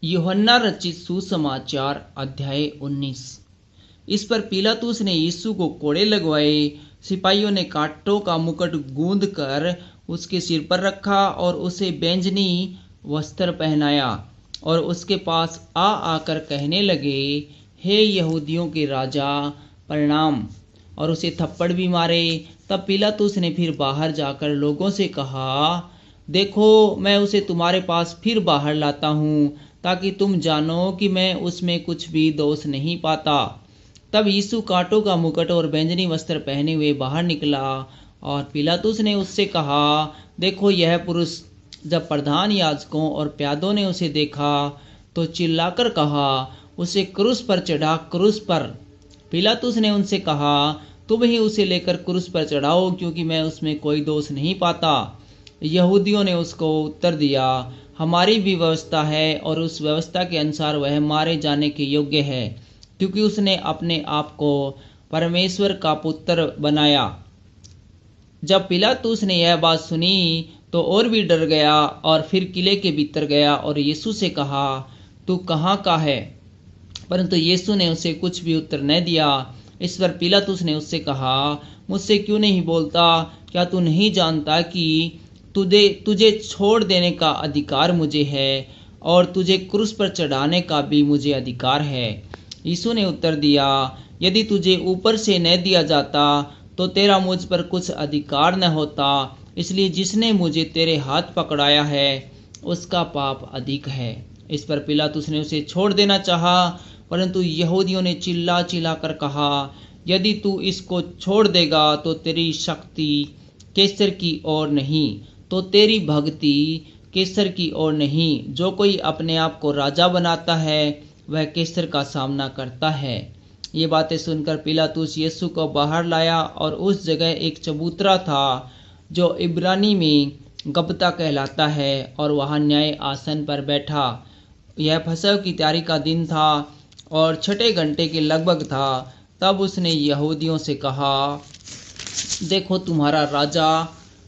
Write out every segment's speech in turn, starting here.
यूहन्ना रचित सुसमाचार अध्याय 19। इस पर पिलातुस ने यीशु को कोड़े लगवाए। सिपाहियों ने कांटों का मुकुट गूंद कर उसके सिर पर रखा और उसे बैंजनी वस्त्र पहनाया और उसके पास आकर कहने लगे, हे यहूदियों के राजा, प्रणाम, और उसे थप्पड़ भी मारे। तब पिलातुस ने फिर बाहर जाकर लोगों से कहा, देखो, मैं उसे तुम्हारे पास फिर बाहर लाता हूँ, ताकि तुम जानो कि मैं उसमें कुछ भी दोष नहीं पाता। तब यीशु कांटों का मुकुट और बैंजनी वस्त्र पहने हुए बाहर निकला और पिलातुस ने उससे कहा, देखो यह पुरुष। जब प्रधान याजकों और प्यादों ने उसे देखा तो चिल्लाकर कहा, उसे क्रूस पर चढ़ा, क्रूस पर। पिलातुस ने उनसे कहा, तुम ही उसे लेकर क्रूस पर चढ़ाओ, क्योंकि मैं उसमें कोई दोष नहीं पाता। यहूदियों ने उसको उत्तर दिया, हमारी भी व्यवस्था है और उस व्यवस्था के अनुसार वह मारे जाने के योग्य है, क्योंकि उसने अपने आप को परमेश्वर का पुत्र बनाया। जब पिलातुस ने यह बात सुनी तो और भी डर गया और फिर किले के भीतर गया और यीशु से कहा, तू कहाँ का है? परंतु यीशु ने उसे कुछ भी उत्तर न दिया। इस पर पिलातुस ने उससे कहा, मुझसे क्यों नहीं बोलता? क्या तू नहीं जानता कि तुझे छोड़ देने का अधिकार मुझे है और तुझे क्रूस पर चढ़ाने का भी मुझे अधिकार है? यीशु ने उत्तर दिया, यदि तुझे ऊपर से न दिया जाता तो तेरा मुझ पर कुछ अधिकार न होता। इसलिए जिसने मुझे तेरे हाथ पकड़ाया है उसका पाप अधिक है। इस पर पिलातुस ने उसे छोड़ देना चाहा, परंतु यहूदियों ने चिल्ला चिल्ला कर कहा, यदि तू इसको छोड़ देगा तो तेरी शक्ति कैसर की ओर नहीं, तो तेरी भक्ति कैसर की ओर नहीं। जो कोई अपने आप को राजा बनाता है वह कैसर का सामना करता है। ये बातें सुनकर पिलातुस यीशु को बाहर लाया और उस जगह एक चबूतरा था जो इब्रानी में गब्बता कहलाता है, और वहाँ न्याय आसन पर बैठा। यह फसह की तैयारी का दिन था और 6 घंटे के लगभग था। तब उसने यहूदियों से कहा, देखो तुम्हारा राजा।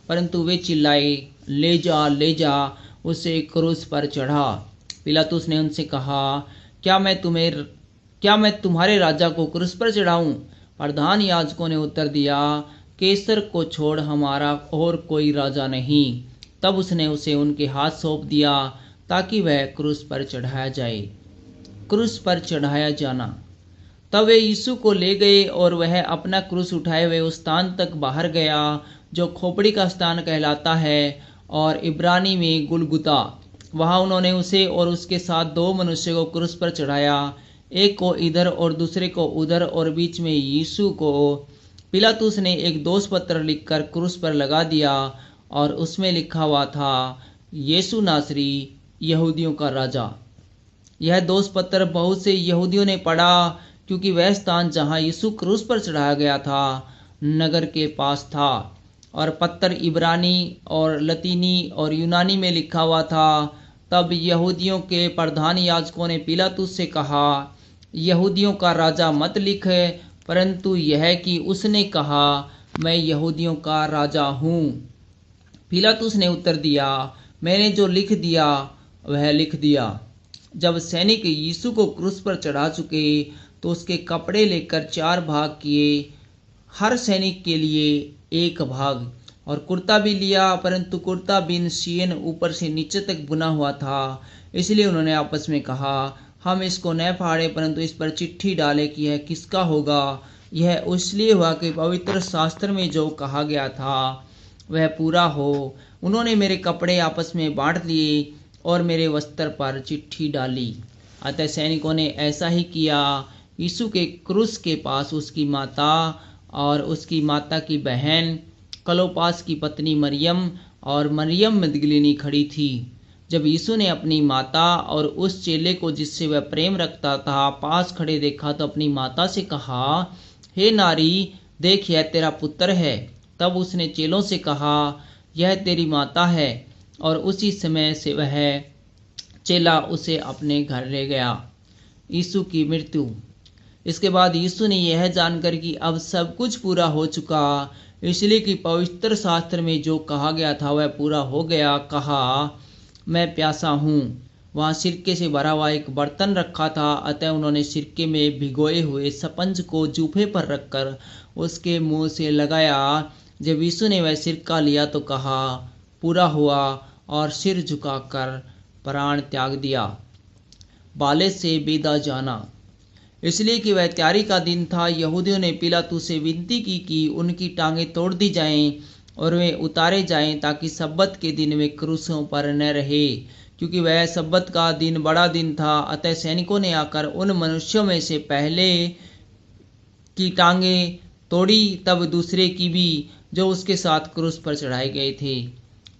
परंतु वे चिल्लाए, ले जा, ले जा, उसे क्रूस पर चढ़ा। पिलातुस ने उनसे कहा, क्या मैं तुम्हारे राजा को क्रूस पर चढ़ाऊं? प्रधान याजकों ने उत्तर दिया, कैसर को छोड़ हमारा और कोई राजा नहीं। तब उसने उसे उनके हाथ सौंप दिया ताकि वह क्रूस पर चढ़ाया जाए। क्रूस पर चढ़ाया जाना। तब वे यीशु को ले गए और वह अपना क्रूस उठाए हुए उस स्थान तक बाहर गया जो खोपड़ी का स्थान कहलाता है और इब्रानी में गुलगुता। वहां उन्होंने उसे और उसके साथ 2 मनुष्य को क्रूस पर चढ़ाया, एक को इधर और दूसरे को उधर, और बीच में यीशु को। पिलातुस ने एक दोष पत्र लिखकर क्रूस पर लगा दिया और उसमें लिखा हुआ था, यीशु नासरी, यहूदियों का राजा। यह दोष पत्र बहुत से यहूदियों ने पढ़ा, क्योंकि वह स्थान जहां यीशु क्रूस पर चढ़ाया गया था नगर के पास था, और पत्र इब्रानी और लतीनी और यूनानी में लिखा हुआ था। तब यहूदियों के प्रधान याजकों ने पिलातुस से कहा, यहूदियों का राजा मत लिख, परंतु यह कि उसने कहा, मैं यहूदियों का राजा हूँ। पिलातुस ने उत्तर दिया, मैंने जो लिख दिया वह लिख दिया। जब सैनिक यीशु को क्रूस पर चढ़ा चुके तो उसके कपड़े लेकर 4 भाग किए, हर सैनिक के लिए एक भाग, और कुर्ता भी लिया, परंतु कुर्ता बिन सियन ऊपर से नीचे तक बुना हुआ था। इसलिए उन्होंने आपस में कहा, हम इसको न फाड़े, परंतु इस पर चिट्ठी डालें कि यह किसका होगा। यह इसलिए हुआ कि पवित्र शास्त्र में जो कहा गया था वह पूरा हो। उन्होंने मेरे कपड़े आपस में बांट लिए और मेरे वस्त्र पर चिट्ठी डाली। अतः सैनिकों ने ऐसा ही किया। यीशु के क्रूस के पास उसकी माता और उसकी माता की बहन क्लोपास की पत्नी मरियम और मरियम मगदलीनी खड़ी थी। जब यीशु ने अपनी माता और उस चेले को जिससे वह प्रेम रखता था पास खड़े देखा तो अपनी माता से कहा, हे नारी, देख यह तेरा पुत्र है। तब उसने चेलों से कहा, यह तेरी माता है, और उसी समय से वह चेला उसे अपने घर ले गया। यीशु की मृत्यु। इसके बाद यीशु ने यह जानकर कि अब सब कुछ पूरा हो चुका, इसलिए कि पवित्र शास्त्र में जो कहा गया था वह पूरा हो गया, कहा, मैं प्यासा हूँ। वहाँ सिरके से भरा हुआ एक बर्तन रखा था। अतः उन्होंने सिरके में भिगोए हुए स्पंज को जूफे पर रखकर उसके मुंह से लगाया। जब यीशु ने वह सिरका लिया तो कहा, पूरा हुआ, और सिर झुकाकर प्राण त्याग दिया। बाले से बेदा जाना। इसलिए कि वह त्यारी का दिन था, यहूदियों ने पिलातुस से विनती की कि उनकी टांगें तोड़ दी जाएं और वे उतारे जाएं, ताकि सब्बत के दिन वे क्रूसों पर न रहे, क्योंकि वह सब्बत का दिन बड़ा दिन था। अतः सैनिकों ने आकर उन मनुष्यों में से पहले की टांगें तोड़ी, तब दूसरे की भी, जो उसके साथ क्रूस पर चढ़ाए गए थे।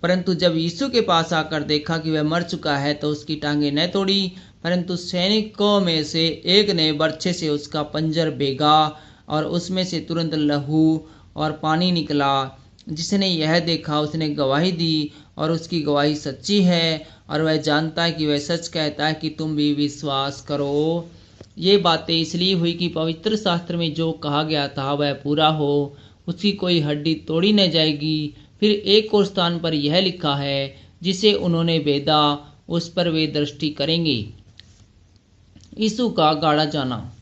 परंतु जब यीशु के पास आकर देखा कि वह मर चुका है, तो उसकी टांगें न तोड़ी, परंतु सैनिकों में से एक ने बर्छे से उसका पंजर बेगा और उसमें से तुरंत लहू और पानी निकला। जिसने यह देखा उसने गवाही दी, और उसकी गवाही सच्ची है, और वह जानता है कि वह सच कहता है, कि तुम भी विश्वास करो। ये बातें इसलिए हुई कि पवित्र शास्त्र में जो कहा गया था वह पूरा हो, उसकी कोई हड्डी तोड़ी न जाएगी। फिर एक और स्थान पर यह लिखा है, जिसे उन्होंने बेदा, उस पर वे दृष्टि करेंगे। यीशु का गाड़ा जाना।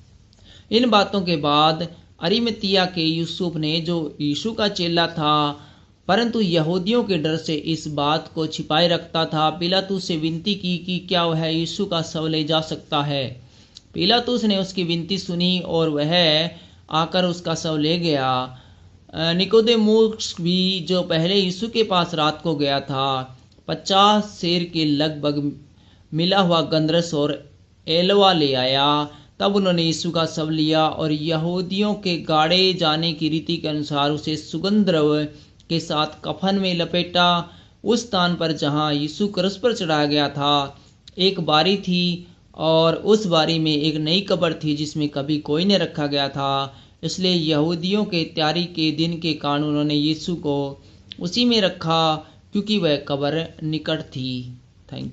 इन बातों के बाद अरिमतिया के यूसुफ ने, जो यीशु का चेला था परंतु यहूदियों के डर से इस बात को छिपाए रखता था, पिलातुस से विनती की कि क्या वह यीशु का शव ले जा सकता है। पिलातुस ने उसकी विनती सुनी और वह आकर उसका शव ले गया। निकोदेमुस भी, जो पहले यीशु के पास रात को गया था, 50 सेर के लगभग मिला हुआ गंधरस और एलवा ले आया। तब उन्होंने यीशु का शव लिया और यहूदियों के गाड़े जाने की रीति के अनुसार उसे सुगंध द्रव्य के साथ कफन में लपेटा। उस स्थान पर जहां यीशु क्रूस पर चढ़ाया गया था, एक बारी थी, और उस बारी में एक नई कब्र थी जिसमें कभी कोई नहीं रखा गया था। इसलिए यहूदियों के त्यारी के दिन के कारण उन्होंने यीशु को उसी में रखा, क्योंकि वह कब्र निकट थी। Thank you.